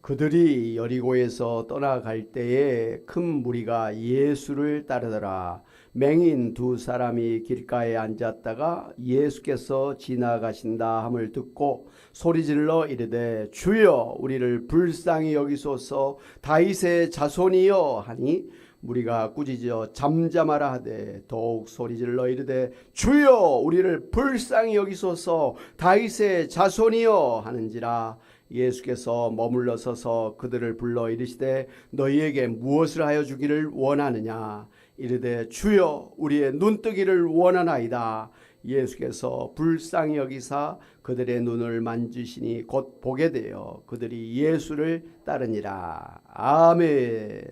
그들이 여리고에서 떠나갈 때에 큰 무리가 예수를 따르더라. 맹인 두 사람이 길가에 앉았다가 예수께서 지나가신다 함을 듣고 소리질러 이르되 주여 우리를 불쌍히 여기소서 다윗의 자손이여 하니 무리가 꾸짖어 잠잠하라 하되 더욱 소리질러 이르되 주여 우리를 불쌍히 여기소서 다윗의 자손이여 하는지라. 예수께서 머물러 서서 그들을 불러 이르시되 너희에게 무엇을 하여 주기를 원하느냐. 이르되 주여 우리의 눈뜨기를 원하나이다. 예수께서 불쌍히 여기사 그들의 눈을 만지시니 곧 보게 되어 그들이 예수를 따르니라. 아멘.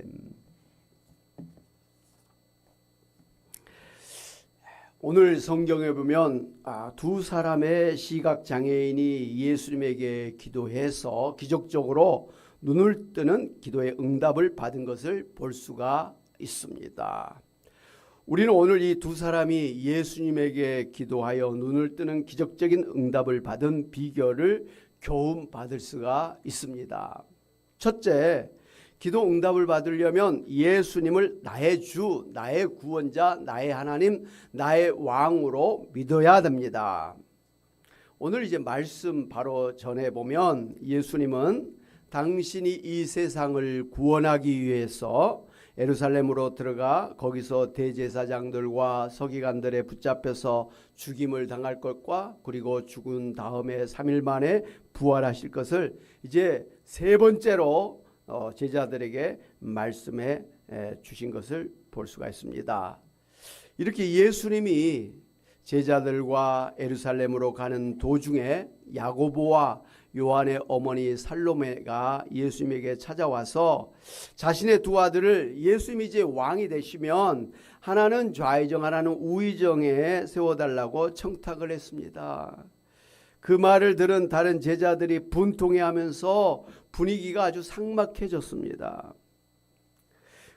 오늘 성경에 보면 두 사람의 시각장애인이 예수님에게 기도해서 기적적으로 눈을 뜨는 기도의 응답을 받은 것을 볼 수가 있습니다. 우리는 오늘 이 두 사람이 예수님에게 기도하여 눈을 뜨는 기적적인 응답을 받은 비결을 교훈받을 수가 있습니다. 첫째, 기도 응답을 받으려면 예수님을 나의 주, 나의 구원자, 나의 하나님, 나의 왕으로 믿어야 됩니다. 오늘 이제 말씀 바로 전해보면 예수님은 당신이 이 세상을 구원하기 위해서 예루살렘으로 들어가 거기서 대제사장들과 서기관들에 붙잡혀서 죽임을 당할 것과 그리고 죽은 다음에 3일 만에 부활하실 것을 이제 세 번째로 제자들에게 말씀해 주신 것을 볼 수가 있습니다. 이렇게 예수님이 제자들과 예루살렘으로 가는 도중에 야고보와 요한의 어머니 살로메가 예수님에게 찾아와서 자신의 두 아들을 예수님이 이제 왕이 되시면 하나는 좌의정 하나는 우의정에 세워달라고 청탁을 했습니다. 그 말을 들은 다른 제자들이 분통해하면서 분위기가 아주 삭막해졌습니다.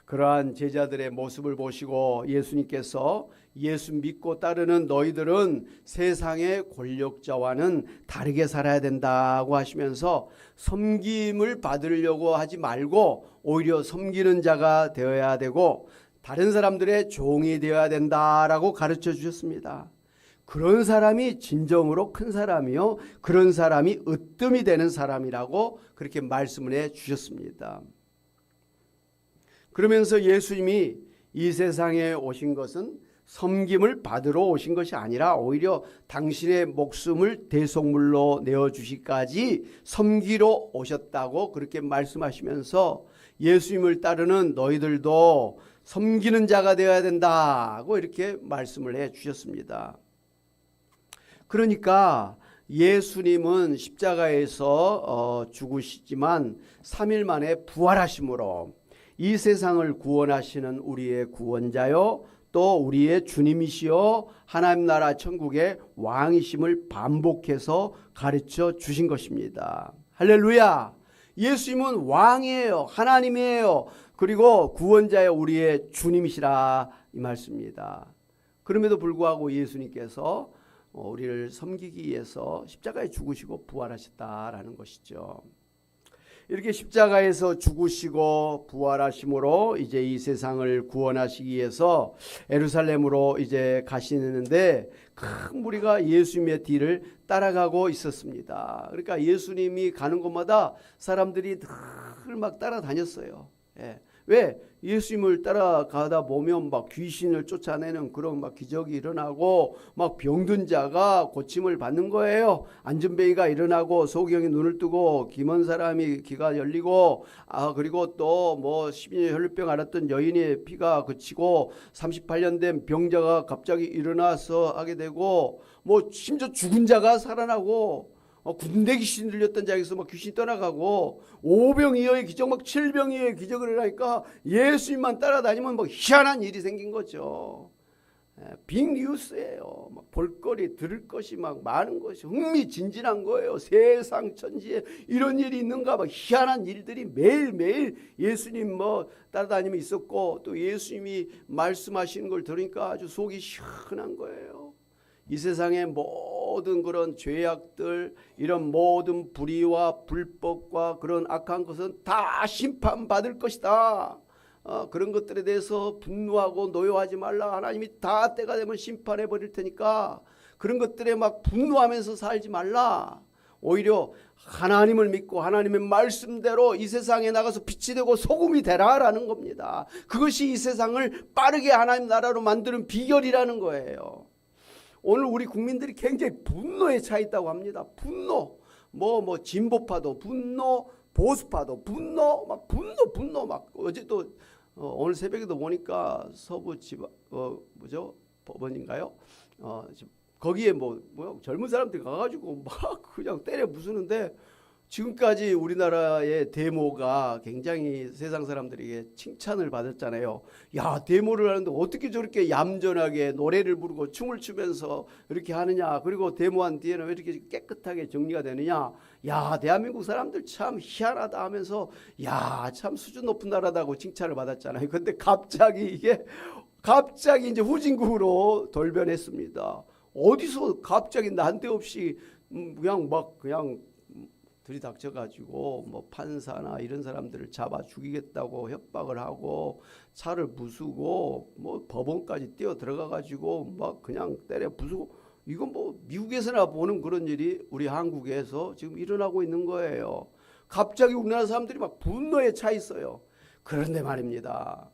그러한 제자들의 모습을 보시고 예수님께서 예수 믿고 따르는 너희들은 세상의 권력자와는 다르게 살아야 된다고 하시면서 섬김을 받으려고 하지 말고 오히려 섬기는 자가 되어야 되고 다른 사람들의 종이 되어야 된다라고 가르쳐 주셨습니다. 그런 사람이 진정으로 큰 사람이요, 그런 사람이 으뜸이 되는 사람이라고 그렇게 말씀을 해 주셨습니다. 그러면서 예수님이 이 세상에 오신 것은 섬김을 받으러 오신 것이 아니라 오히려 당신의 목숨을 대속물로 내어주시기까지 섬기러 오셨다고 그렇게 말씀하시면서 예수님을 따르는 너희들도 섬기는 자가 되어야 된다고 이렇게 말씀을 해 주셨습니다. 그러니까 예수님은 십자가에서 죽으시지만 3일 만에 부활하심으로 이 세상을 구원하시는 우리의 구원자요 또 우리의 주님이시여 하나님 나라 천국의 왕이심을 반복해서 가르쳐 주신 것입니다. 할렐루야. 예수님은 왕이에요. 하나님이에요. 그리고 구원자여 우리의 주님이시라 이 말씀입니다. 그럼에도 불구하고 예수님께서 우리를 섬기기 위해서 십자가에 죽으시고 부활하셨다라는 것이죠. 이렇게 십자가에서 죽으시고 부활하심으로 이제 이 세상을 구원하시기 위해서 예루살렘으로 이제 가시는데 큰 무리가 예수님의 뒤를 따라가고 있었습니다. 그러니까 예수님이 가는 곳마다 사람들이 늘 막 따라다녔어요. 왜? 예수님을 따라가다 보면 막 귀신을 쫓아내는 그런 막 기적이 일어나고 막 병든 자가 고침을 받는 거예요. 안전뱅이가 일어나고 소경이 눈을 뜨고 김한 사람이 귀가 열리고 그리고 또 뭐 12년 혈루병 앓았던 여인의 피가 그치고 38년 된 병자가 갑자기 일어나서 하게 되고 뭐 심지어 죽은 자가 살아나고 군대 귀신 들렸던 자에서 막 귀신이 떠나가고 5병이어의 기적 막 7병이어의 기적을 일어나니까 예수님만 따라다니면 뭐 희한한 일이 생긴 거죠. 빅뉴스예요. 막 볼거리 들을 것이 막 많은 것이 흥미진진한 거예요. 세상 천지에 이런 일이 있는가 막 희한한 일들이 매일매일 예수님 뭐 따라다니면 있었고 또 예수님이 말씀하시는 걸 들으니까 아주 속이 시원한 거예요. 이 세상의 모든 그런 죄악들, 이런 모든 불의와 불법과 그런 악한 것은 다 심판받을 것이다. 그런 것들에 대해서 분노하고 노여하지 말라. 하나님이 다 때가 되면 심판해 버릴 테니까 그런 것들에 막 분노하면서 살지 말라. 오히려 하나님을 믿고 하나님의 말씀대로 이 세상에 나가서 빛이 되고 소금이 되라라는 겁니다. 그것이 이 세상을 빠르게 하나님 나라로 만드는 비결이라는 거예요. 오늘 우리 국민들이 굉장히 분노에 차 있다고 합니다. 분노, 진보파도 분노, 보수파도 분노, 막 분노 막 어제도 오늘 새벽에도 보니까 서부 법원인가요? 거기에 젊은 사람들이 가가지고 막 그냥 때려 부수는데, 지금까지 우리나라의 데모가 굉장히 세상 사람들에게 칭찬을 받았잖아요. 야, 데모를 하는데 어떻게 저렇게 얌전하게 노래를 부르고 춤을 추면서 이렇게 하느냐. 그리고 데모한 뒤에는 왜 이렇게 깨끗하게 정리가 되느냐. 야, 대한민국 사람들 참 희한하다 하면서 야, 참 수준 높은 나라다고 칭찬을 받았잖아요. 근데 갑자기 이제 후진국으로 돌변했습니다. 어디서 갑자기 난데없이 그냥 들이닥쳐가지고 판사나 이런 사람들을 잡아 죽이겠다고 협박을 하고 차를 부수고 법원까지 뛰어 들어가가지고 막 그냥 때려 부수고, 이건 미국에서나 보는 그런 일이 우리 한국에서 지금 일어나고 있는 거예요. 갑자기 우리나라 사람들이 막 분노에 차 있어요. 그런데 말입니다,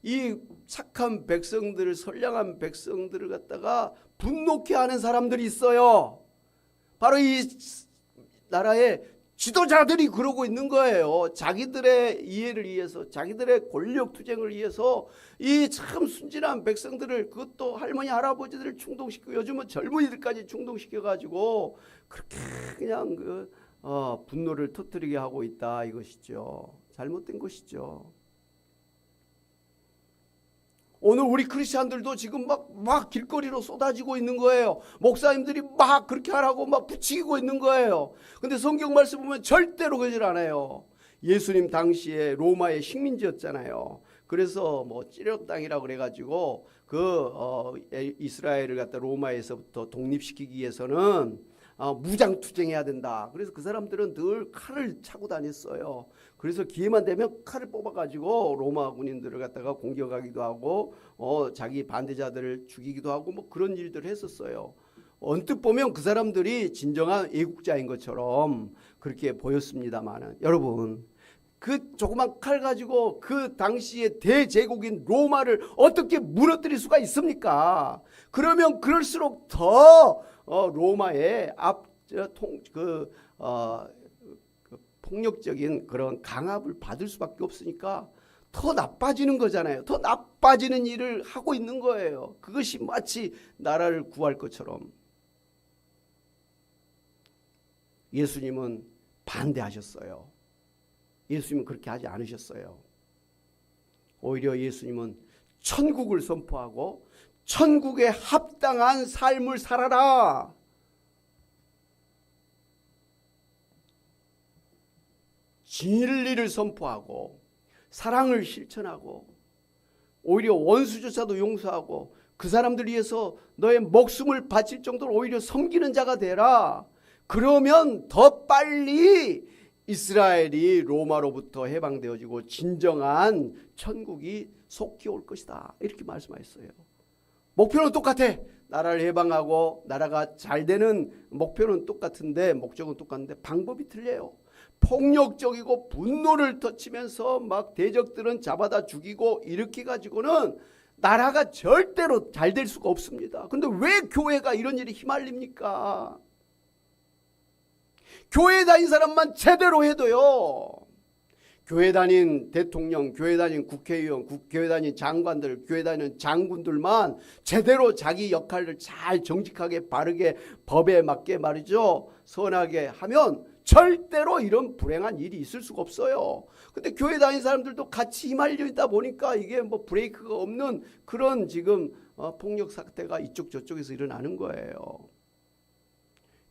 이 착한 백성들을, 선량한 백성들을 갖다가 분노케 하는 사람들이 있어요. 바로 이 나라의 지도자들이 그러고 있는 거예요. 자기들의 이해를 위해서, 자기들의 권력 투쟁을 위해서 이 참 순진한 백성들을, 그것도 할머니 할아버지들을 충동시키고 요즘은 젊은이들까지 충동시켜가지고 그렇게 그냥 분노를 터뜨리게 하고 있다, 이것이죠. 잘못된 것이죠. 오늘 우리 크리스찬들도 지금 막 길거리로 쏟아지고 있는 거예요. 목사님들이 막 그렇게 하라고 막 부추기고 있는 거예요. 근데 성경 말씀 보면 절대로 그러질 않아요. 예수님 당시에 로마의 식민지였잖아요. 그래서 찌려 땅이라고 그래가지고 이스라엘을 갖다 로마에서부터 독립시키기 위해서는 무장 투쟁해야 된다. 그래서 그 사람들은 늘 칼을 차고 다녔어요. 그래서 기회만 되면 칼을 뽑아가지고 로마 군인들을 갖다가 공격하기도 하고 자기 반대자들을 죽이기도 하고 그런 일들을 했었어요. 언뜻 보면 그 사람들이 진정한 애국자인 것처럼 그렇게 보였습니다만은, 여러분, 그 조그만 칼 가지고 그 당시의 대제국인 로마를 어떻게 무너뜨릴 수가 있습니까? 그러면 그럴수록 더 로마의 폭력적인 그런 강압을 받을 수밖에 없으니까 더 나빠지는 거잖아요. 더 나빠지는 일을 하고 있는 거예요. 그것이 마치 나라를 구할 것처럼. 예수님은 반대하셨어요. 예수님은 그렇게 하지 않으셨어요. 오히려 예수님은 천국을 선포하고 천국에 합당한 삶을 살아라. 진리를 선포하고 사랑을 실천하고 오히려 원수조차도 용서하고 그 사람들 위해서 너의 목숨을 바칠 정도로 오히려 섬기는 자가 되라. 그러면 더 빨리 이스라엘이 로마로부터 해방되어지고 진정한 천국이 속히 올 것이다. 이렇게 말씀하셨어요. 목표는 똑같아. 나라를 해방하고 나라가 잘 되는 목표는 똑같은데, 목적은 똑같은데 방법이 틀려요. 폭력적이고 분노를 터치면서 막 대적들은 잡아다 죽이고 이렇게 가지고는 나라가 절대로 잘 될 수가 없습니다. 그런데 왜 교회가 이런 일에 휘말립니까? 교회 다닌 사람만 제대로 해도요, 교회 다닌 대통령, 교회 다닌 국회의원, 교회 다닌 장관들, 교회 다닌 장군들만 제대로 자기 역할을 잘 정직하게 바르게 법에 맞게 말이죠, 선하게 하면 절대로 이런 불행한 일이 있을 수가 없어요. 근데 교회 다닌 사람들도 같이 휘말려 있다 보니까 이게 브레이크가 없는 그런 지금 폭력 사태가 이쪽 저쪽에서 일어나는 거예요.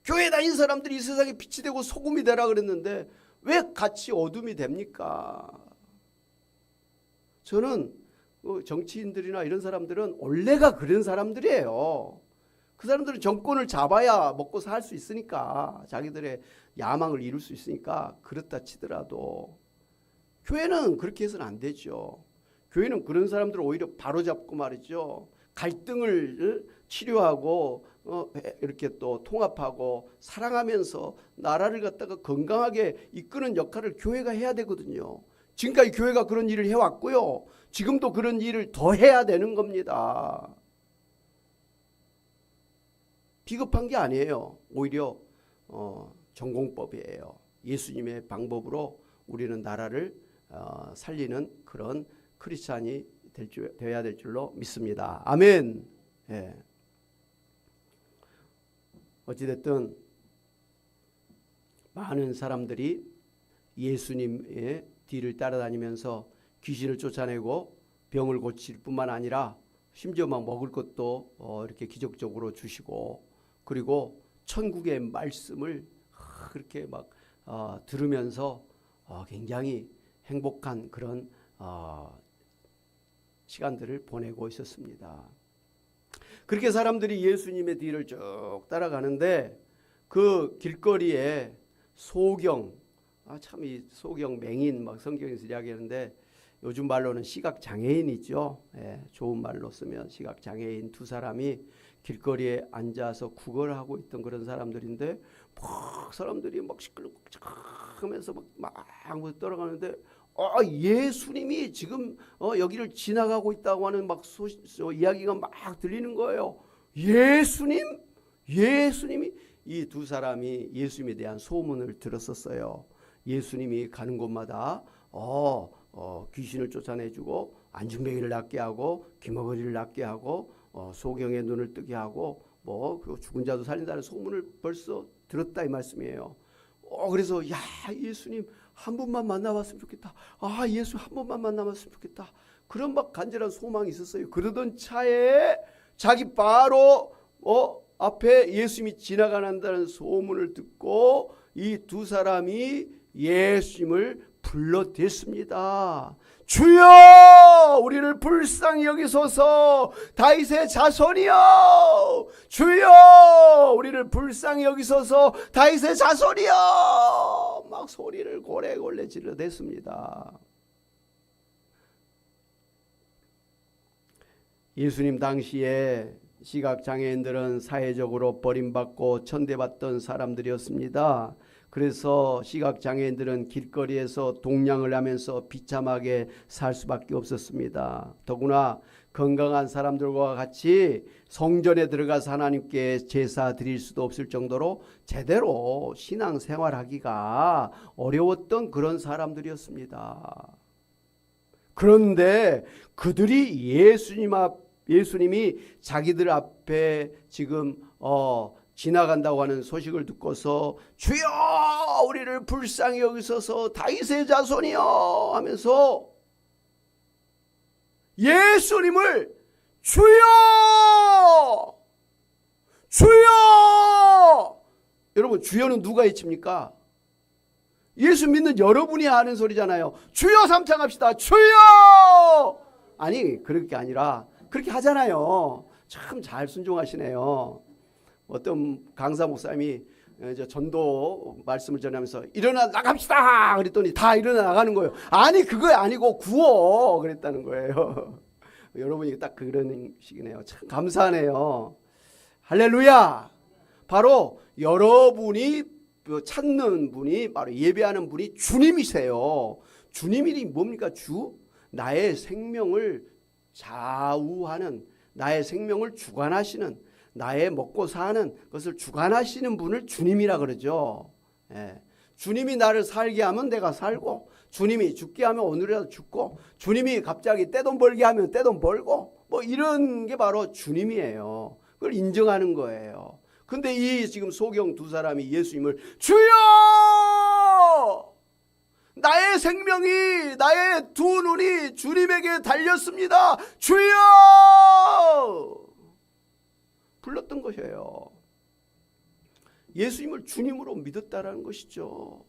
교회 다닌 사람들이 이 세상에 빛이 되고 소금이 되라 그랬는데 왜 같이 어둠이 됩니까? 저는 정치인들이나 이런 사람들은 원래가 그런 사람들이에요. 그 사람들은 정권을 잡아야 먹고 살 수 있으니까, 자기들의 야망을 이룰 수 있으니까 그렇다 치더라도 교회는 그렇게 해서는 안 되죠. 교회는 그런 사람들을 오히려 바로잡고 말이죠. 갈등을 치료하고 이렇게 또 통합하고 사랑하면서 나라를 갖다가 건강하게 이끄는 역할을 교회가 해야 되거든요. 지금까지 교회가 그런 일을 해왔고요. 지금도 그런 일을 더 해야 되는 겁니다. 비겁한 게 아니에요. 오히려 전공법이에요. 예수님의 방법으로 우리는 나라를 살리는 그런 크리스찬이 되어야 될 줄로 믿습니다. 아멘. 예. 어찌됐든 많은 사람들이 예수님의 뒤를 따라다니면서 귀신을 쫓아내고 병을 고칠 뿐만 아니라 심지어 막 먹을 것도 이렇게 기적적으로 주시고, 그리고 천국의 말씀을 그렇게 막 들으면서 굉장히 행복한 그런 시간들을 보내고 있었습니다. 그렇게 사람들이 예수님의 뒤를 쭉 따라가는데 그 길거리에 소경, 참 이 소경 맹인 막 성경에서 이야기하는데 요즘 말로는 시각 장애인이죠. 예, 좋은 말로 쓰면 시각 장애인 두 사람이 길거리에 앉아서 구걸을 하고 있던 그런 사람들인데 막 사람들이 막 시끌벅적하면서 막 떠나가는데 예수님이 지금 여기를 지나가고 있다고 하는 막 이야기가 막 들리는 거예요. 예수님이 이 두 사람이 예수님에 대한 소문을 들었었어요. 예수님이 가는 곳마다 귀신을 쫓아내주고 안중뱅이를 낫게 하고 귀머거리를 낫게 하고 소경의 눈을 뜨게 하고 그리고 죽은 자도 살린다는 소문을 벌써 들었다 이 말씀이에요. 그래서 예수님 한 번만 만나봤으면 좋겠다. 예수 한 번만 만나봤으면 좋겠다. 그런 막 간절한 소망이 있었어요. 그러던 차에 자기 바로 앞에 예수님이 지나간다는 소문을 듣고 이 두 사람이 예수님을 불러댔습니다. 주여 우리를 불쌍히 여기소서. 다윗의 자손이여 주여 우리를 불쌍히 여기소서. 다윗의 자손이여 막 소리를 고래고래 질러댔습니다. 예수님 당시에 시각장애인들은 사회적으로 버림받고 천대받던 사람들이었습니다. 그래서 시각장애인들은 길거리에서 동냥을 하면서 비참하게 살 수밖에 없었습니다. 더구나 건강한 사람들과 같이 성전에 들어가서 하나님께 제사 드릴 수도 없을 정도로 제대로 신앙생활하기가 어려웠던 그런 사람들이었습니다. 그런데 그들이 예수님이 자기들 앞에 지금 지나간다고 하는 소식을 듣고서 주여 우리를 불쌍히 여기소서 다윗의 자손이여 하면서 예수님을 주여 여러분 주여는 누가 외칩니까? 예수 믿는 여러분이 하는 소리잖아요. 주여 삼창합시다. 주여. 아니 그렇게 아니라 그렇게 하잖아요. 참 잘 순종하시네요. 어떤 강사 목사님이 전도 말씀을 전하면서 일어나 나갑시다 그랬더니 다 일어나 나가는 거예요. 아니 그거 아니고 구워 그랬다는 거예요. 여러분이 딱 그런 식이네요. 참 감사하네요. 할렐루야. 바로 여러분이 찾는 분이 바로 예배하는 분이 주님이세요. 주님이 뭡니까? 나의 생명을 좌우하는, 나의 생명을 주관하시는, 나의 먹고 사는 것을 주관하시는 분을 주님이라 그러죠. 주님이 나를 살게 하면 내가 살고, 주님이 죽게 하면 오늘이라도 죽고, 주님이 갑자기 떼돈 벌게 하면 떼돈 벌고, 이런 게 바로 주님이에요. 그걸 인정하는 거예요. 근데 이 지금 소경 두 사람이 예수님을 주여! 나의 생명이, 나의 두 눈이 주님에게 달렸습니다. 주여! 불렀던 것이에요. 예수님을 주님으로 믿었다라는 것이죠.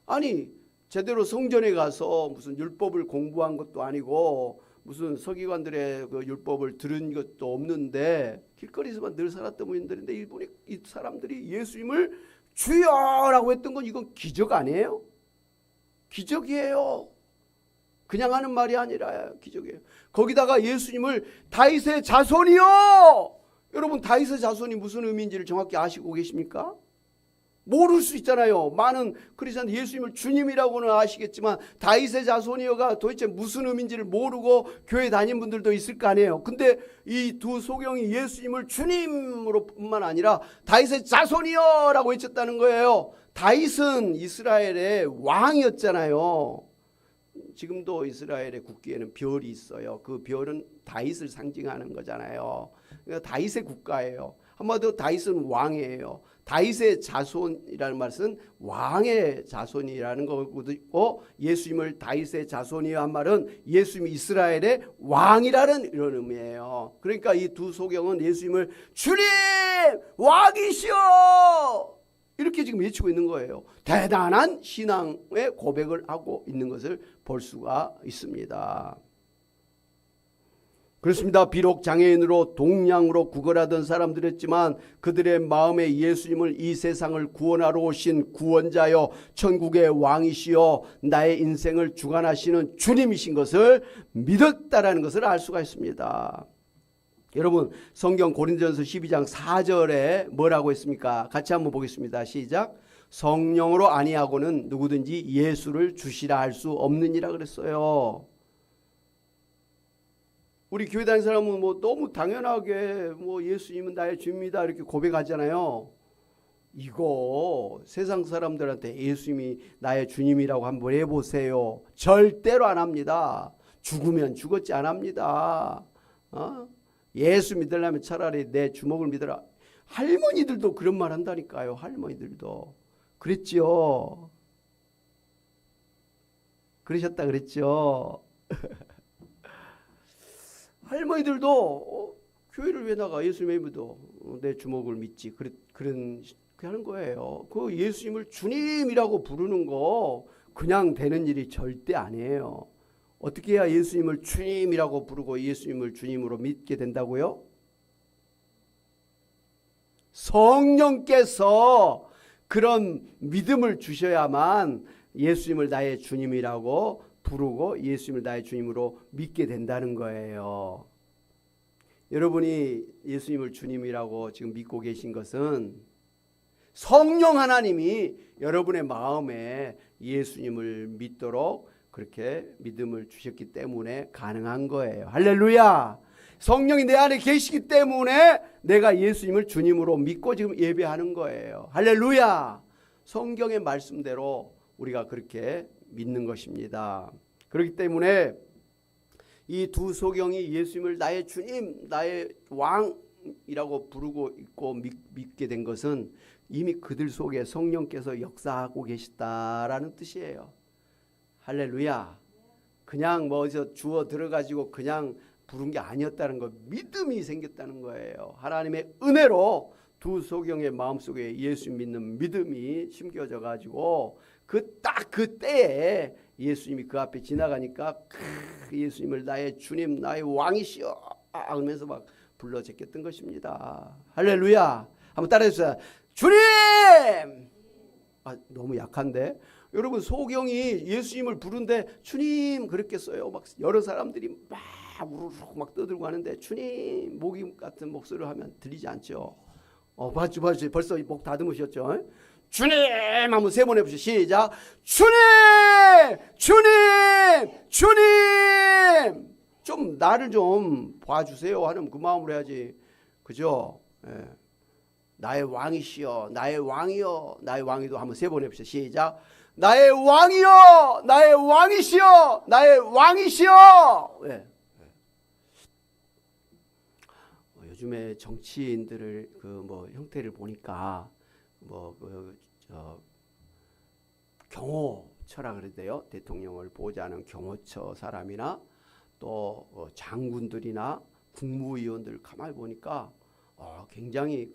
아니 제대로 성전에 가서 무슨 율법을 공부한 것도 아니고 무슨 서기관들의 그 율법을 들은 것도 없는데 길거리에서만 늘 살았던 분들인데 이 사람들이 예수님을 주여라고 했던 건 이건 기적 아니에요? 기적이에요. 그냥 하는 말이 아니라 기적이에요. 거기다가 예수님을 다윗의 자손이요. 여러분 다윗의 자손이 무슨 의미인지를 정확히 아시고 계십니까? 모를 수 있잖아요. 많은 크리스찬 예수님을 주님이라고는 아시겠지만 다윗의 자손이여가 도대체 무슨 의미인지를 모르고 교회 다닌 분들도 있을 거 아니에요. 근데 이 두 소경이 예수님을 주님으로 뿐만 아니라 다윗의 자손이여라고 외쳤다는 거예요. 다윗은 이스라엘의 왕이었잖아요. 지금도 이스라엘의 국기에는 별이 있어요. 그 별은 다윗을 상징하는 거잖아요. 그러니까 다윗의 국가예요. 한마디로 다윗은 왕이에요. 다윗의 자손이라는 말은 왕의 자손이라는 거고, 예수님을 다윗의 자손이여 한 말은 예수님이 이스라엘의 왕이라는 이런 의미예요. 그러니까 이 두 소경은 예수님을 주님 왕이시여 이렇게 지금 외치고 있는 거예요. 대단한 신앙의 고백을 하고 있는 것을 볼 수가 있습니다. 그렇습니다. 비록 장애인으로 동양으로 구걸하던 사람들이었지만 그들의 마음에 예수님을 이 세상을 구원하러 오신 구원자여 천국의 왕이시여 나의 인생을 주관하시는 주님이신 것을 믿었다라는 것을 알 수가 있습니다. 여러분 성경 고린도전서 12장 4절에 뭐라고 했습니까? 같이 한번 보겠습니다. 시작. 성령으로 아니하고는 누구든지 예수를 주시라 할 수 없느니라 그랬어요. 우리 교회 다니는 사람은 뭐 너무 당연하게 뭐 예수님은 나의 주입니다 이렇게 고백하잖아요. 이거 세상 사람들한테 예수님이 나의 주님이라고 한번 해보세요. 절대로 안 합니다. 죽으면 죽었지 안 합니다. 예수 믿으려면 차라리 내 주먹을 믿어라. 할머니들도 그런 말 한다니까요. 할머니들도 그랬죠. 그러셨다 그랬죠. 할머니들도 교회를 왜 나가? 예수님의 믿어. 내 주먹을 믿지. 그런 하는 거예요. 그 예수님을 주님이라고 부르는 거 그냥 되는 일이 절대 아니에요. 어떻게 해야 예수님을 주님이라고 부르고 예수님을 주님으로 믿게 된다고요? 성령께서 그런 믿음을 주셔야만 예수님을 나의 주님이라고 부르고 예수님을 나의 주님으로 믿게 된다는 거예요. 여러분이 예수님을 주님이라고 지금 믿고 계신 것은 성령 하나님이 여러분의 마음에 예수님을 믿도록 그렇게 믿음을 주셨기 때문에 가능한 거예요. 할렐루야. 성령이 내 안에 계시기 때문에 내가 예수님을 주님으로 믿고 지금 예배하는 거예요. 할렐루야. 성경의 말씀대로 우리가 그렇게 믿는 것입니다. 그렇기 때문에 이 두 소경이 예수님을 나의 주님, 나의 왕이라고 부르고 있고 믿게 된 것은 이미 그들 속에 성령께서 역사하고 계시다라는 뜻이에요. 할렐루야. 그냥 뭐 어디서 주워 들어가지고 그냥 부른 게 아니었다는 거, 믿음이 생겼다는 거예요. 하나님의 은혜로 두 소경의 마음속에 예수 믿는 믿음이 심겨져 가지고 딱 그때에 예수님이 그 앞에 지나가니까 예수님을 나의 주님, 나의 왕이시여 하면서 막 불러 제꼈던 것입니다. 할렐루야. 한번 따라해 주세요. 주님! 너무 약한데? 여러분 소경이 예수님을 부른데 주님 그랬겠어요. 막 여러 사람들이 막 우르르 막 떠들고 하는데 주님 모기 같은 목소리를 하면 들리지 않죠. 봤죠. 벌써 목 다듬으셨죠. 주님 한번 세 번 해보시죠. 시작. 주님 주님 주님 좀 나를 좀 봐주세요 하는 그 마음으로 해야지. 그죠? 예. 나의 왕이시여 나의 왕이여 나의 왕이도 한번 세 번 해보시죠. 시작. 나의 왕이여 나의 왕이시여 나의 왕이시여. 예. 요즘에 정치인들을 형태를 보니까 경호처라 그러대요. 대통령을 보좌하는 경호처 사람이나 또 장군들이나 국무위원들 가만히 보니까 굉장히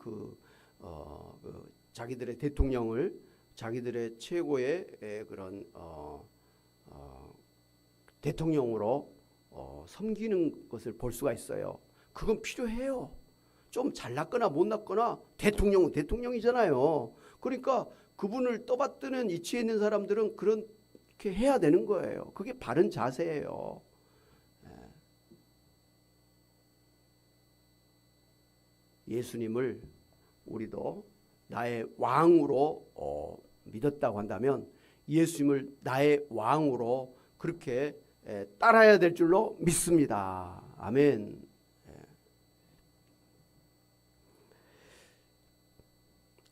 자기들의 대통령을 자기들의 최고의 그런 대통령으로 섬기는 것을 볼 수가 있어요. 그건 필요해요. 좀 잘났거나 못났거나 대통령은 대통령이잖아요. 그러니까 그분을 떠받드는 이치에 있는 사람들은 그렇게 해야 되는 거예요. 그게 바른 자세예요. 예수님을 우리도 나의 왕으로 믿었다고 한다면 예수님을 나의 왕으로 그렇게 따라야 될 줄로 믿습니다. 아멘.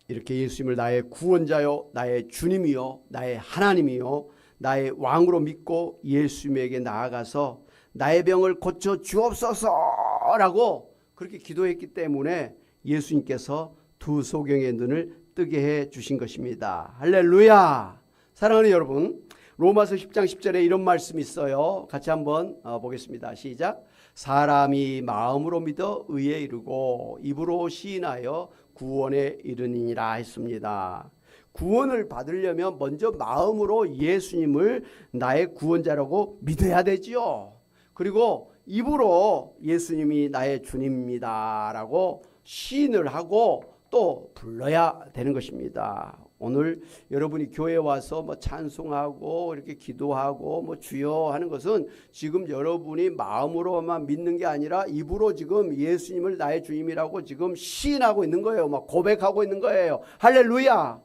이렇게 예수님을 나의 구원자요, 나의 주님이요, 나의 하나님이요, 나의 왕으로 믿고 예수님에게 나아가서 나의 병을 고쳐 주옵소서라고 그렇게 기도했기 때문에 예수님께서 두 소경의 눈을 뜨게 해 주신 것입니다. 할렐루야. 사랑하는 여러분, 로마서 10장 10절에 이런 말씀이 있어요. 같이 한번 보겠습니다. 시작. 사람이 마음으로 믿어 의에 이르고 입으로 시인하여 구원에 이르니라 했습니다. 구원을 받으려면 먼저 마음으로 예수님을 나의 구원자라고 믿어야 되지요. 그리고 입으로 예수님이 나의 주님입니다 라고 시인을 하고 또 불러야 되는 것입니다. 오늘 여러분이 교회에 와서 뭐 찬송하고 이렇게 기도하고 뭐 주여 하는 것은 지금 여러분이 마음으로만 믿는 게 아니라 입으로 지금 예수님을 나의 주님이라고 지금 시인하고 있는 거예요. 막 고백하고 있는 거예요. 할렐루야.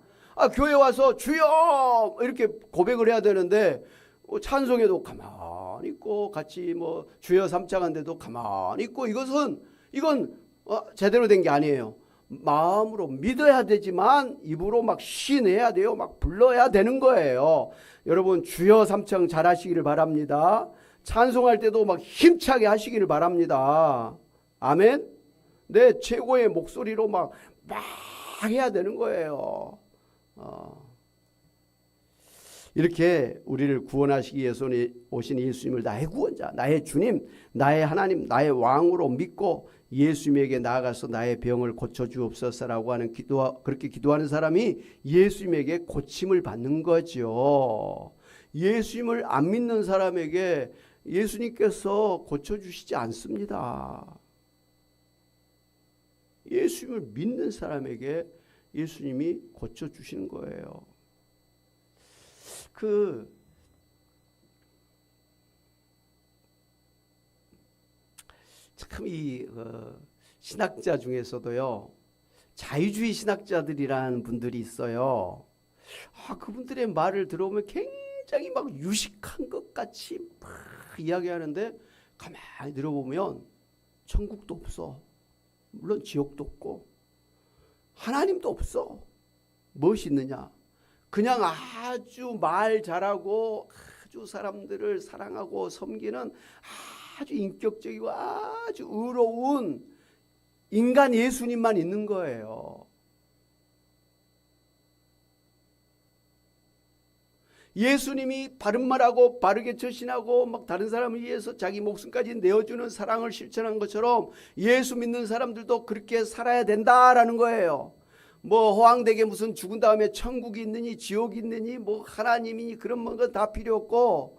교회 와서 주여 이렇게 고백을 해야 되는데 찬송에도 가만히 있고 같이 뭐 주여 삼창한데도 가만히 있고 이건 제대로 된 게 아니에요. 마음으로 믿어야 되지만 입으로 막 시인해야 돼요. 막 불러야 되는 거예요. 여러분 주여 삼창 잘 하시기를 바랍니다. 찬송할 때도 막 힘차게 하시기를 바랍니다. 아멘. 내 최고의 목소리로 막 해야 되는 거예요. 이렇게 우리를 구원하시기 위해서 오신 예수님을 나의 구원자, 나의 주님, 나의 하나님, 나의 왕으로 믿고 예수님에게 나아가서 나의 병을 고쳐주옵소서라고 하는 그렇게 기도하는 사람이 예수님에게 고침을 받는 거죠. 예수님을 안 믿는 사람에게 예수님께서 고쳐주시지 않습니다. 예수님을 믿는 사람에게 예수님이 고쳐주시는 거예요. 참 이 신학자 중에서도요 자유주의 신학자들이라는 분들이 있어요. 그분들의 말을 들어보면 굉장히 막 유식한 것 같이 막 이야기하는데 가만히 들어보면 천국도 없어. 물론 지옥도 없고 하나님도 없어. 무엇이 있느냐? 그냥 아주 말 잘하고 아주 사람들을 사랑하고 섬기는 아주 인격적이고 아주 의로운 인간 예수님만 있는 거예요. 예수님이 바른 말하고 바르게 처신하고 막 다른 사람을 위해서 자기 목숨까지 내어주는 사랑을 실천한 것처럼 예수 믿는 사람들도 그렇게 살아야 된다라는 거예요. 뭐 허황되게 무슨 죽은 다음에 천국이 있느니 지옥이 있느니 뭐 하나님이니 그런 건 다 필요 없고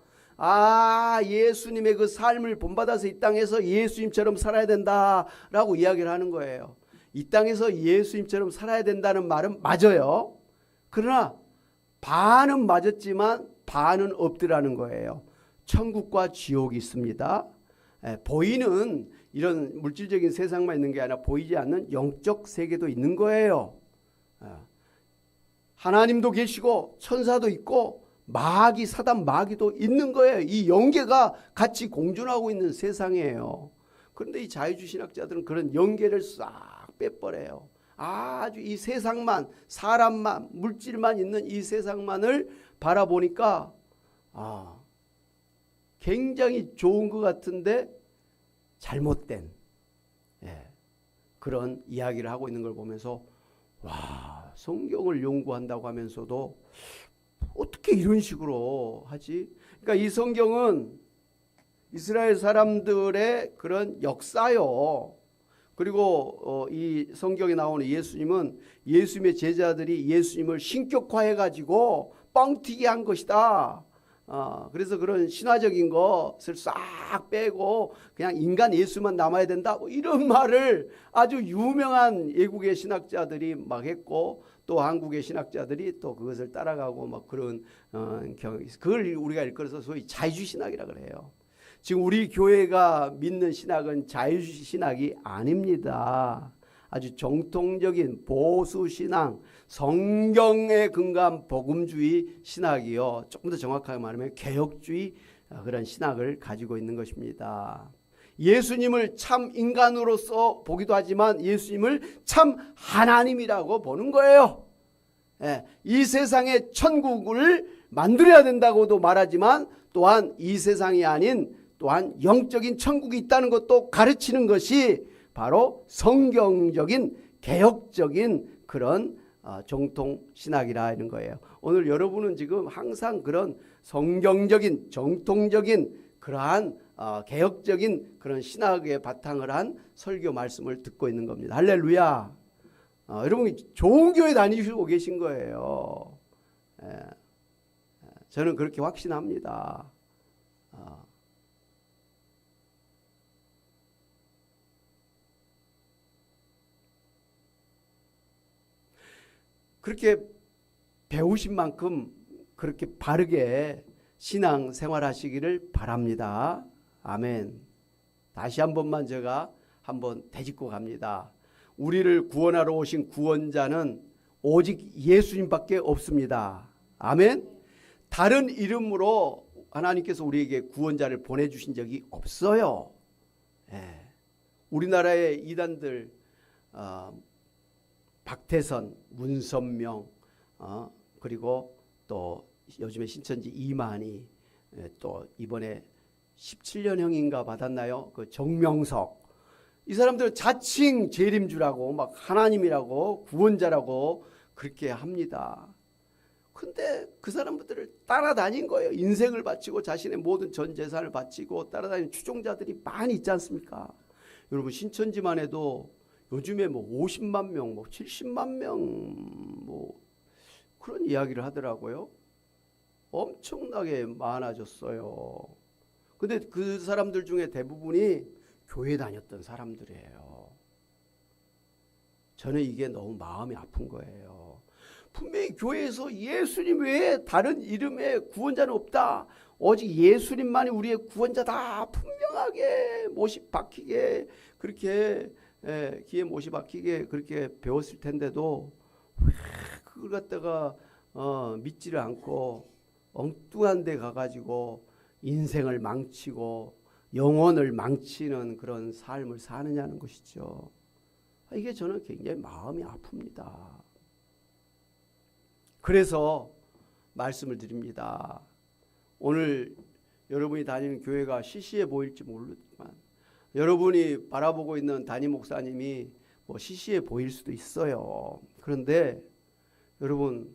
예수님의 그 삶을 본받아서 이 땅에서 예수님처럼 살아야 된다라고 이야기를 하는 거예요. 이 땅에서 예수님처럼 살아야 된다는 말은 맞아요. 그러나 반은 맞았지만 반은 없더라는 거예요. 천국과 지옥이 있습니다. 보이는 이런 물질적인 세상만 있는 게 아니라 보이지 않는 영적 세계도 있는 거예요. 하나님도 계시고 천사도 있고 마귀 사단 마귀도 있는 거예요. 이 영계가 같이 공존하고 있는 세상이에요. 그런데 이 자유주의 신학자들은 그런 영계를 싹 빼버려요. 아주 이 세상만 사람만 물질만 있는 이 세상만을 바라보니까 굉장히 좋은 것 같은데 잘못된 그런 이야기를 하고 있는 걸 보면서 성경을 연구한다고 하면서도 어떻게 이런 식으로 하지? 그러니까 이 성경은 이스라엘 사람들의 그런 역사요. 그리고 이 성경에 나오는 예수님은 예수님의 제자들이 예수님을 신격화해가지고 뻥튀기 한 것이다. 그래서 그런 신화적인 것을 싹 빼고 그냥 인간 예수만 남아야 된다, 뭐 이런 말을 아주 유명한 외국의 신학자들이 막 했고, 또 한국의 신학자들이 또 그것을 따라가고 막 그런 경향이 있어요. 그걸 우리가 일컬어서 소위 자유주의 신학이라 그래요. 지금 우리 교회가 믿는 신학은 자유주의 신학이 아닙니다. 아주 정통적인 보수 신앙, 성경에 근거한 복음주의 신학이요. 조금 더 정확하게 말하면 개혁주의 그런 신학을 가지고 있는 것입니다. 예수님을 참 인간으로서 보기도 하지만 예수님을 참 하나님이라고 보는 거예요. 이 세상의 천국을 만들어야 된다고도 말하지만 또한 이 세상이 아닌 또한 영적인 천국이 있다는 것도 가르치는 것이 바로 성경적인 개혁적인 그런 정통 신학이라 하는 거예요. 오늘 여러분은 지금 항상 그런 성경적인 정통적인 그러한 개혁적인 그런 신학의 바탕을 한 설교 말씀을 듣고 있는 겁니다. 할렐루야. 여러분 좋은 교회 다니시고 계신 거예요. 저는 그렇게 확신합니다. 그렇게 배우신 만큼 그렇게 바르게 신앙 생활하시기를 바랍니다. 아멘. 다시 한 번만 제가 한번 되짚고 갑니다. 우리를 구원하러 오신 구원자는 오직 예수님밖에 없습니다. 아멘. 다른 이름으로 하나님께서 우리에게 구원자를 보내주신 적이 없어요. 우리나라의 이단들 박태선, 문선명, 그리고 또 요즘에 신천지 이만희, 또 이번에 17년형인가 받았나요? 그 정명석. 이 사람들 자칭 재림주라고 막 하나님이라고 구원자라고 그렇게 합니다. 근데 그 사람들을 따라다닌 거예요. 인생을 바치고 자신의 모든 전 재산을 바치고 따라다니는 추종자들이 많이 있지 않습니까? 여러분 신천지만 해도 요즘에 뭐 50만 명, 뭐 70만 명, 뭐 그런 이야기를 하더라고요. 엄청나게 많아졌어요. 근데 그 사람들 중에 대부분이 교회 다녔던 사람들이에요. 저는 이게 너무 마음이 아픈 거예요. 분명히 교회에서 예수님 외에 다른 이름의 구원자는 없다. 오직 예수님만이 우리의 구원자다. 분명하게 못이 박히게 그렇게 귀에 못이 박히게 그렇게 배웠을 텐데도 왜 그걸 갖다가 믿지를 않고 엉뚱한 데 가가지고 인생을 망치고 영혼을 망치는 그런 삶을 사느냐는 것이죠. 이게 저는 굉장히 마음이 아픕니다. 그래서 말씀을 드립니다. 오늘 여러분이 다니는 교회가 시시해 보일지 모르지만 여러분이 바라보고 있는 담임 목사님이 뭐 시시해 보일 수도 있어요. 그런데 여러분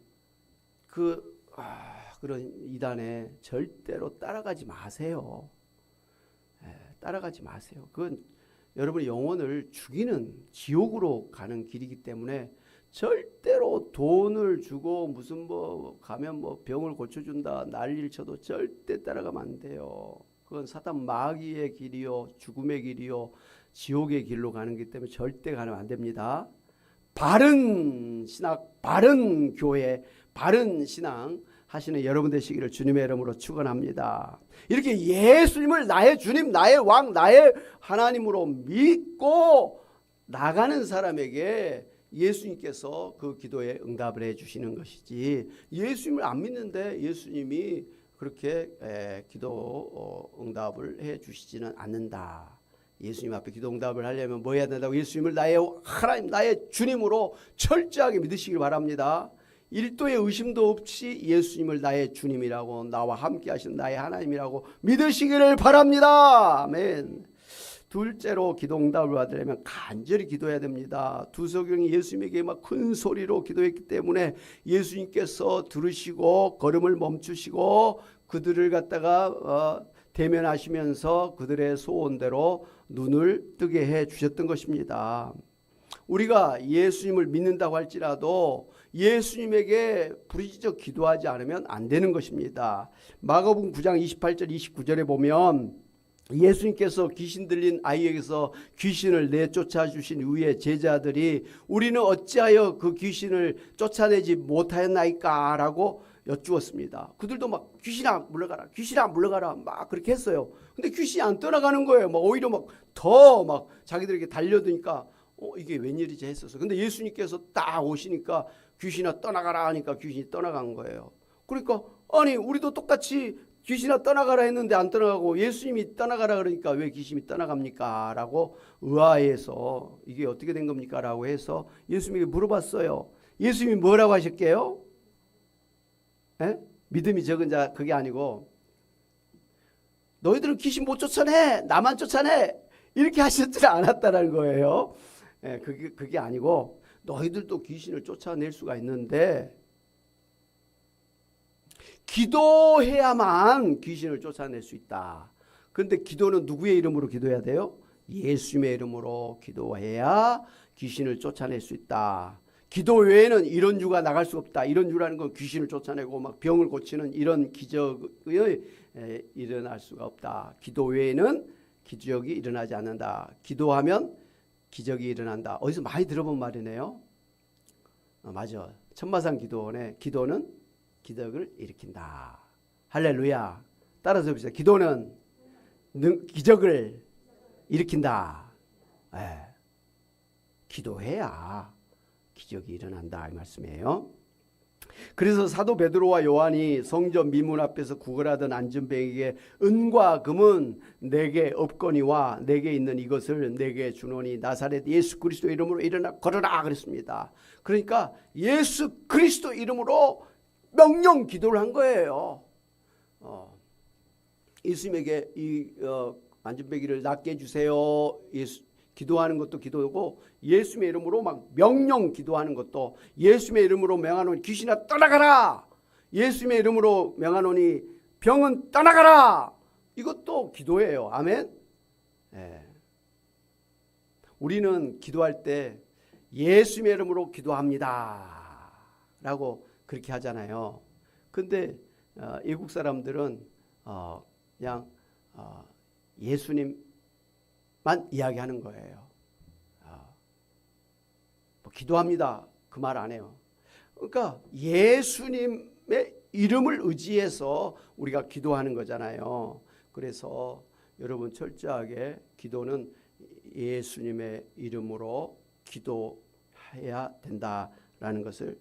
그런 이단에 절대로 따라가지 마세요. 따라가지 마세요. 그건 여러분의 영혼을 죽이는 지옥으로 가는 길이기 때문에 절대로 돈을 주고 무슨 뭐 가면 뭐 병을 고쳐준다 난리를 쳐도 절대 따라가면 안 돼요. 그건 사탄 마귀의 길이요 죽음의 길이요 지옥의 길로 가는 기 때문에 절대 가면 안 됩니다. 바른 신학, 바른 교회, 바른 신앙 하시는 여러분 되시기를 주님의 이름으로 축원합니다. 이렇게 예수님을 나의 주님, 나의 왕, 나의 하나님으로 믿고 나가는 사람에게 예수님께서 그 기도에 응답을 해주시는 것이지 예수님을 안 믿는데 예수님이 그렇게 기도 응답을 해주시지는 않는다. 예수님 앞에 기도 응답을 하려면 뭐 해야 된다고? 예수님을 나의 하나님, 나의 주님으로 철저하게 믿으시길 바랍니다. 1도의 의심도 없이 예수님을 나의 주님이라고 나와 함께 하시는 나의 하나님이라고 믿으시기를 바랍니다. 아멘. 둘째로 기도 응답을 받으려면 간절히 기도해야 됩니다. 두소경이 예수님에게 막 큰 소리로 기도했기 때문에 예수님께서 들으시고 걸음을 멈추시고 그들을 갖다가 대면하시면서 그들의 소원대로 눈을 뜨게 해 주셨던 것입니다. 우리가 예수님을 믿는다고 할지라도 예수님에게 부르짖어 기도하지 않으면 안 되는 것입니다. 마가복음 9장 28절 29절에 보면 예수님께서 귀신 들린 아이에게서 귀신을 내쫓아 주신 후에 제자들이 우리는 어찌하여 그 귀신을 쫓아내지 못하였나이까 라고 여쭈었습니다. 그들도 막 귀신아 물러가라, 귀신아 물러가라 막 그렇게 했어요. 근데 귀신이 안 떠나가는 거예요. 막 오히려 막 더 막 자기들에게 달려드니까 이게 웬일이지 했었어. 근데 예수님께서 딱 오시니까 귀신아 떠나가라 하니까 귀신이 떠나간 거예요. 그러니까 아니 우리도 똑같이 귀신아 떠나가라 했는데 안 떠나가고 예수님이 떠나가라 그러니까 왜 귀신이 떠나갑니까? 라고 의아해서 이게 어떻게 된 겁니까? 라고 해서 예수님에게 물어봤어요. 예수님이 뭐라고 하셨게요? 에? 믿음이 적은 자 그게 아니고 너희들은 귀신 못 쫓아내 나만 쫓아내 이렇게 하셨지 않았다는 거예요. 에, 그게 아니고 너희들도 귀신을 쫓아낼 수가 있는데 기도해야만 귀신을 쫓아낼 수 있다. 그런데 기도는 누구의 이름으로 기도해야 돼요? 예수님의 이름으로 기도해야 귀신을 쫓아낼 수 있다. 기도 외에는 이런 주가 나갈 수 없다. 이런 주라는 건 귀신을 쫓아내고 막 병을 고치는 이런 기적이 일어날 수가 없다. 기도 외에는 기적이 일어나지 않는다. 기도하면 기적이 일어난다. 어디서 많이 들어본 말이네요. 맞아. 천마산 기도원의 기도는 기적을 일으킨다. 할렐루야. 따라서 봅시다. 기도는 기적을 일으킨다. 기도해야 기적이 일어난다 이 말씀이에요. 그래서 사도 베드로와 요한이 성전 미문 앞에서 구걸하던 안전뱅이에게 은과 금은 내게 없거니와 내게 있는 이것을 내게 주노니 나사렛 예수 그리스도 이름으로 일어나 걸어라 그랬습니다. 그러니까 예수 그리스도 이름으로 명령 기도를 한 거예요. 예수님에게 이 안전뱅이를 낫게 해주세요. 기도하는 것도 기도고 예수님의 이름으로 막 명령 기도하는 것도 예수님의 이름으로 명하노니 귀신아 떠나가라. 예수님의 이름으로 명하노니 병은 떠나가라. 이것도 기도예요. 아멘. 네. 우리는 기도할 때 예수님의 이름으로 기도합니다 라고 그렇게 하잖아요. 근데 외국 사람들은 그냥 예수님만 이야기하는 거예요. 뭐 기도합니다 그 말 안 해요. 그러니까 예수님의 이름을 의지해서 우리가 기도하는 거잖아요. 그래서 여러분 철저하게 기도는 예수님의 이름으로 기도해야 된다라는 것을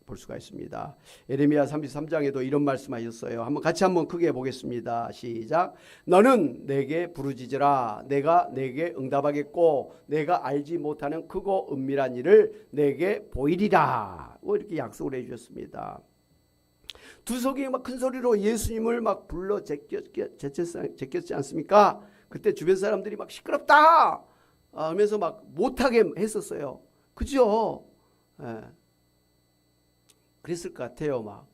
볼 수가 있습니다. 예레미야 33장에도 이런 말씀하셨어요. 같이 한번 크게 보겠습니다. 시작. 너는 내게 부르짖으라. 내가 내게 응답하겠고 내가 알지 못하는 크고 은밀한 일을 내게 보이리라. 이렇게 약속을 해주셨습니다. 두석이 막 큰 소리로 예수님을 막 불러 제꼈지 않습니까? 그때 주변 사람들이 막 시끄럽다 하면서 막 못하게 했었어요. 그죠? 예. 그랬을 것 같아요. 막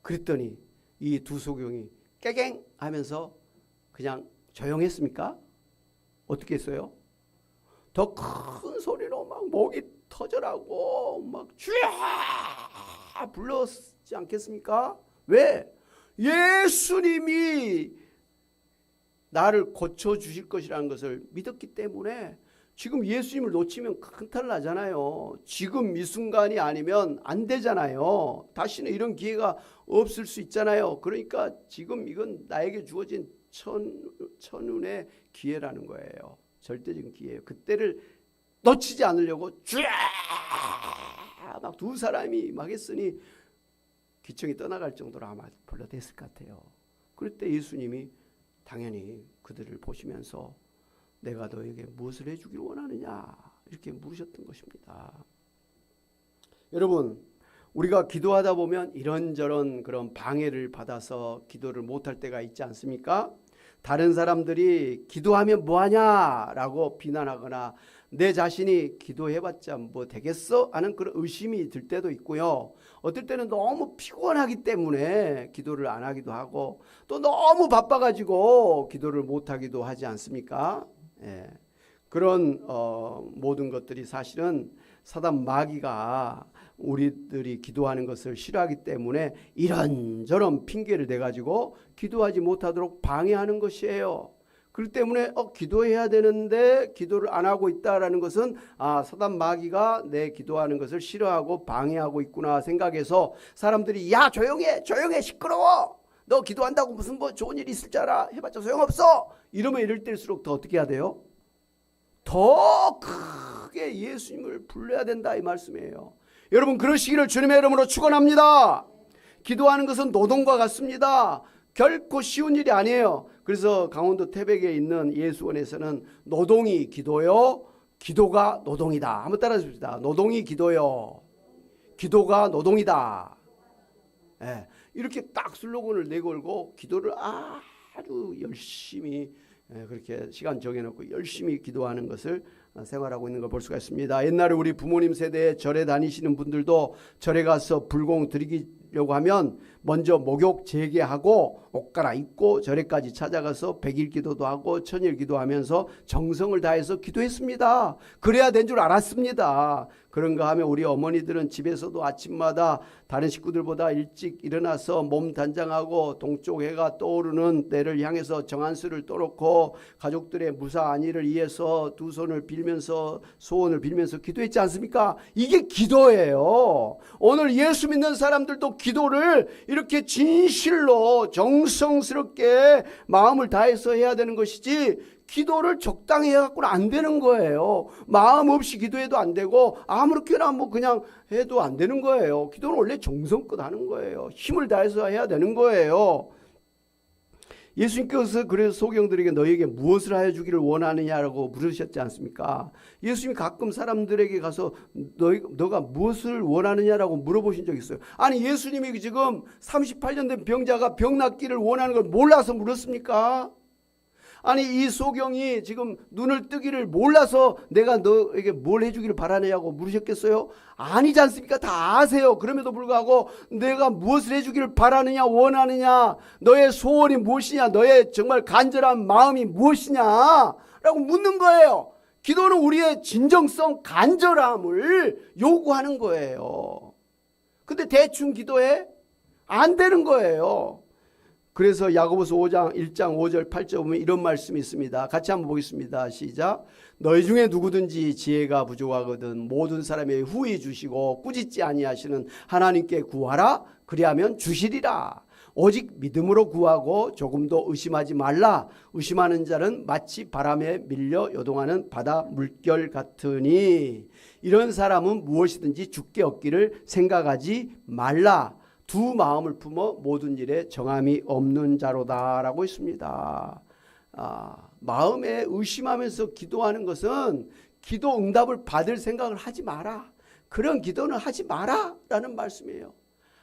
그랬더니 이 두 소경이 깨갱 하면서 그냥 조용했습니까? 어떻게 했어요? 더 큰 소리로 막 목이 터져라고 막 쥐야 불렀지 않겠습니까? 왜? 예수님이 나를 고쳐주실 것이라는 것을 믿었기 때문에. 지금 예수님을 놓치면 큰탈 나잖아요. 지금 이 순간이 아니면 안 되잖아요. 다시는 이런 기회가 없을 수 있잖아요. 그러니까 지금 이건 나에게 주어진 천운의 기회라는 거예요. 절대적인 기회예요. 그때를 놓치지 않으려고 막 두 사람이 막 했으니 기청이 떠나갈 정도로 아마 불러댔을 것 같아요. 그럴 때 예수님이 당연히 그들을 보시면서 내가 너에게 무엇을 해주기를 원하느냐 이렇게 물으셨던 것입니다. 여러분 우리가 기도하다 보면 이런저런 그런 방해를 받아서 기도를 못할 때가 있지 않습니까? 다른 사람들이 기도하면 뭐하냐라고 비난하거나 내 자신이 기도해봤자 뭐 되겠어? 하는 그런 의심이 들 때도 있고요. 어떨 때는 너무 피곤하기 때문에 기도를 안 하기도 하고 또 너무 바빠가지고 기도를 못하기도 하지 않습니까? 예. 그런 모든 것들이 사실은 사단 마귀가 우리들이 기도하는 것을 싫어하기 때문에 이런저런 핑계를 대가지고 기도하지 못하도록 방해하는 것이에요. 그렇기 때문에 기도해야 되는데 기도를 안 하고 있다라는 것은 사단 마귀가 내 기도하는 것을 싫어하고 방해하고 있구나 생각해서 사람들이 야 조용해 시끄러워, 너 기도한다고 무슨 뭐 좋은 일 있을 줄 알아, 해봤자 소용없어, 이러면 이럴 때일수록 더 어떻게 해야 돼요? 더 크게 예수님을 불러야 된다, 이 말씀이에요. 여러분, 그러시기를 주님의 이름으로 축원합니다. 기도하는 것은 노동과 같습니다. 결코 쉬운 일이 아니에요. 그래서 강원도 태백에 있는 예수원에서는 노동이 기도요, 기도가 노동이다. 한번 따라 주십시다. 노동이 기도요, 기도가 노동이다. 네, 이렇게 딱 슬로건을 내걸고 기도를 아주 열심히 그렇게 시간 정해놓고 열심히 기도하는 것을 생활하고 있는 걸 볼 수가 있습니다. 옛날에 우리 부모님 세대에 절에 다니시는 분들도 절에 가서 불공 드리려고 하면 먼저 목욕 재개하고 옷 갈아입고 절에까지 찾아가서 100일 기도도 하고 1000일 기도하면서 정성을 다해서 기도했습니다. 그래야 된 줄 알았습니다. 그런가 하면 우리 어머니들은 집에서도 아침마다 다른 식구들보다 일찍 일어나서 몸 단장하고 동쪽 해가 떠오르는 때를 향해서 정한수를 떠놓고 가족들의 무사 안위를 위해서 두 손을 빌면서 소원을 빌면서 기도했지 않습니까? 이게 기도예요. 오늘 예수 믿는 사람들도 기도를 이렇게 진실로 정성스럽게 마음을 다해서 해야 되는 것이지, 기도를 적당히 해갖고는 안 되는 거예요. 마음 없이 기도해도 안 되고 아무렇게나 뭐 그냥 해도 안 되는 거예요. 기도는 원래 정성껏 하는 거예요. 힘을 다해서 해야 되는 거예요. 예수님께서 그래서 소경들에게 너희에게 무엇을 하여 주기를 원하느냐라고 물으셨지 않습니까? 예수님이 가끔 사람들에게 가서 너가 무엇을 원하느냐라고 물어보신 적 있어요. 아니, 예수님이 지금 38년 된 병자가 병 낫기를 원하는 걸 몰라서 물었습니까? 아니, 이 소경이 지금 눈을 뜨기를 몰라서 내가 너에게 뭘 해주기를 바라느냐고 물으셨겠어요? 아니지 않습니까? 다 아세요. 그럼에도 불구하고 내가 무엇을 해주기를 바라느냐, 원하느냐, 너의 소원이 무엇이냐, 너의 정말 간절한 마음이 무엇이냐 라고 묻는 거예요. 기도는 우리의 진정성, 간절함을 요구하는 거예요. 근데 대충 기도해? 안 되는 거예요. 그래서 야고보서 5장 1장 5절 8절 보면 이런 말씀이 있습니다. 같이 한번 보겠습니다. 시작. 너희 중에 누구든지 지혜가 부족하거든 모든 사람에게 후히 주시고 꾸짖지 아니하시는 하나님께 구하라. 그리하면 주시리라. 오직 믿음으로 구하고 조금도 의심하지 말라. 의심하는 자는 마치 바람에 밀려 요동하는 바다 물결 같으니 이런 사람은 무엇이든지 주께 얻기를 생각하지 말라. 두 마음을 품어 모든 일에 정함이 없는 자로다라고 있습니다. 마음에 의심하면서 기도하는 것은 기도 응답을 받을 생각을 하지 마라. 그런 기도는 하지 마라 라는 말씀이에요.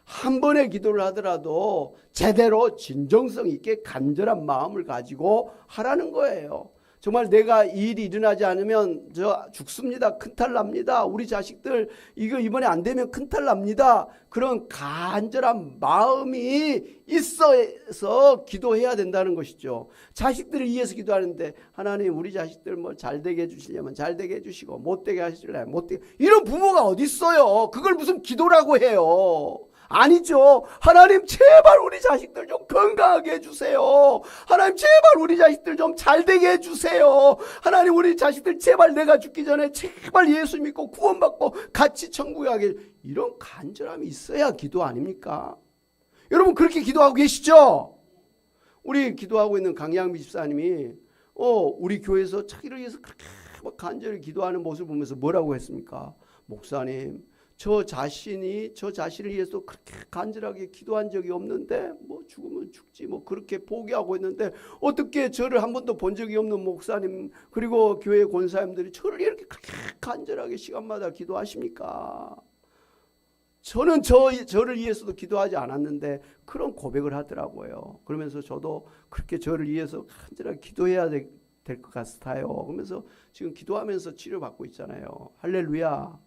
한 번의 기도를 하더라도 제대로 진정성 있게 간절한 마음을 가지고 하라는 거예요. 정말 내가 이 일이 일어나지 않으면 저 죽습니다. 큰탈 납니다. 우리 자식들 이거 이번에 안 되면 큰탈 납니다. 그런 간절한 마음이 있어서 기도해야 된다는 것이죠. 자식들을 위해서 기도하는데 하나님 우리 자식들 뭐 잘되게 해주시려면 잘되게 해주시고 못되게 하시려면 못되게, 이런 부모가 어디 있어요. 그걸 무슨 기도라고 해요. 아니죠. 하나님 제발 우리 자식들 좀 건강하게 해주세요. 하나님 제발 우리 자식들 좀 잘되게 해주세요. 하나님 우리 자식들 제발 내가 죽기 전에 제발 예수 믿고 구원받고 같이 천국에 가게, 이런 간절함이 있어야 기도 아닙니까? 여러분 그렇게 기도하고 계시죠? 우리 기도하고 있는 강양미 집사님이 우리 교회에서 자기를 위해서 그렇게 간절히 기도하는 모습을 보면서 뭐라고 했습니까? 목사님, 저 자신을 위해서 그렇게 간절하게 기도한 적이 없는데 뭐 죽으면 죽지 뭐 그렇게 포기하고 있는데 어떻게 저를 한 번도 본 적이 없는 목사님 그리고 교회 권사님들이 저를 이렇게 그렇게 간절하게 시간마다 기도하십니까? 저는 저를 위해서도 기도하지 않았는데 그런 고백을 하더라고요. 그러면서 저도 그렇게 저를 위해서 간절하게 기도해야 될 것 같아요. 그러면서 지금 기도하면서 치료받고 있잖아요. 할렐루야.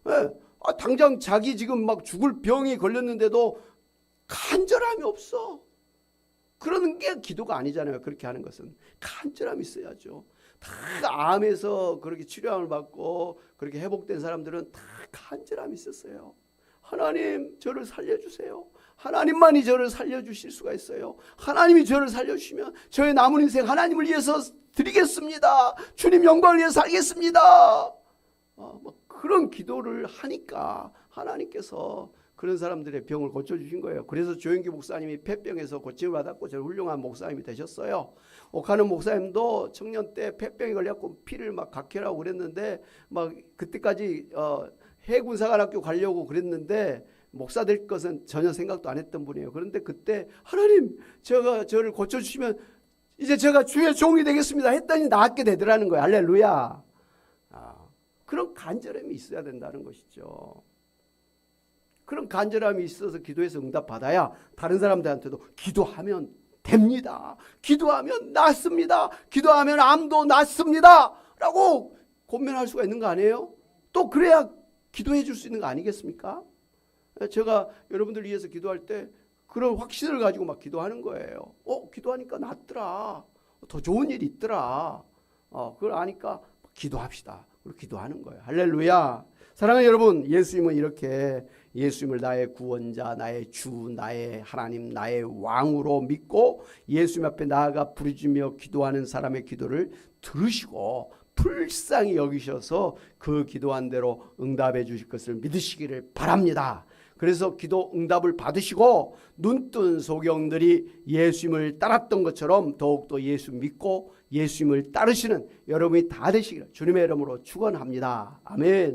네. 당장 자기 지금 막 죽을 병이 걸렸는데도 간절함이 없어. 그러는 게 기도가 아니잖아요. 그렇게 하는 것은 간절함이 있어야죠. 다 암에서 그렇게 치료함을 받고 그렇게 회복된 사람들은 다 간절함이 있었어요. 하나님 저를 살려주세요. 하나님만이 저를 살려주실 수가 있어요. 하나님이 저를 살려주시면 저의 남은 인생 하나님을 위해서 드리겠습니다. 주님 영광을 위해서 살겠습니다. 그런 기도를 하니까 하나님께서 그런 사람들의 병을 고쳐주신 거예요. 그래서 조영기 목사님이 폐병에서 고침을 받았고 저는 훌륭한 목사님이 되셨어요. 옥하는 목사님도 청년 때 폐병에 걸려갖고 피를 막 각혈하고 그랬는데 막 그때까지 해군사관학교 가려고 그랬는데 목사 될 것은 전혀 생각도 안 했던 분이에요. 그런데 그때 하나님 저를 고쳐주시면 이제 제가 주의 종이 되겠습니다 했더니 낫게 되더라는 거예요. 할렐루야. 그런 간절함이 있어야 된다는 것이죠. 그런 간절함이 있어서 기도해서 응답받아야 다른 사람들한테도 기도하면 됩니다. 기도하면 낫습니다. 기도하면 암도 낫습니다. 라고 권면할 수가 있는 거 아니에요? 또 그래야 기도해 줄 수 있는 거 아니겠습니까? 제가 여러분들 위해서 기도할 때 그런 확신을 가지고 막 기도하는 거예요. 기도하니까 낫더라. 더 좋은 일이 있더라. 그걸 아니까 기도합시다. 그리고 기도하는 거예요. 할렐루야. 사랑하는 여러분, 예수님은 이렇게 예수님을 나의 구원자, 나의 주, 나의 하나님, 나의 왕으로 믿고 예수님 앞에 나아가 부르짖으며 기도하는 사람의 기도를 들으시고 불쌍히 여기셔서 그 기도한 대로 응답해 주실 것을 믿으시기를 바랍니다. 그래서 기도 응답을 받으시고 눈뜬 소경들이 예수님을 따랐던 것처럼 더욱더 예수 믿고 예수님을 따르시는 여러분이 다 되시기를 주님의 이름으로 축원합니다. 아멘.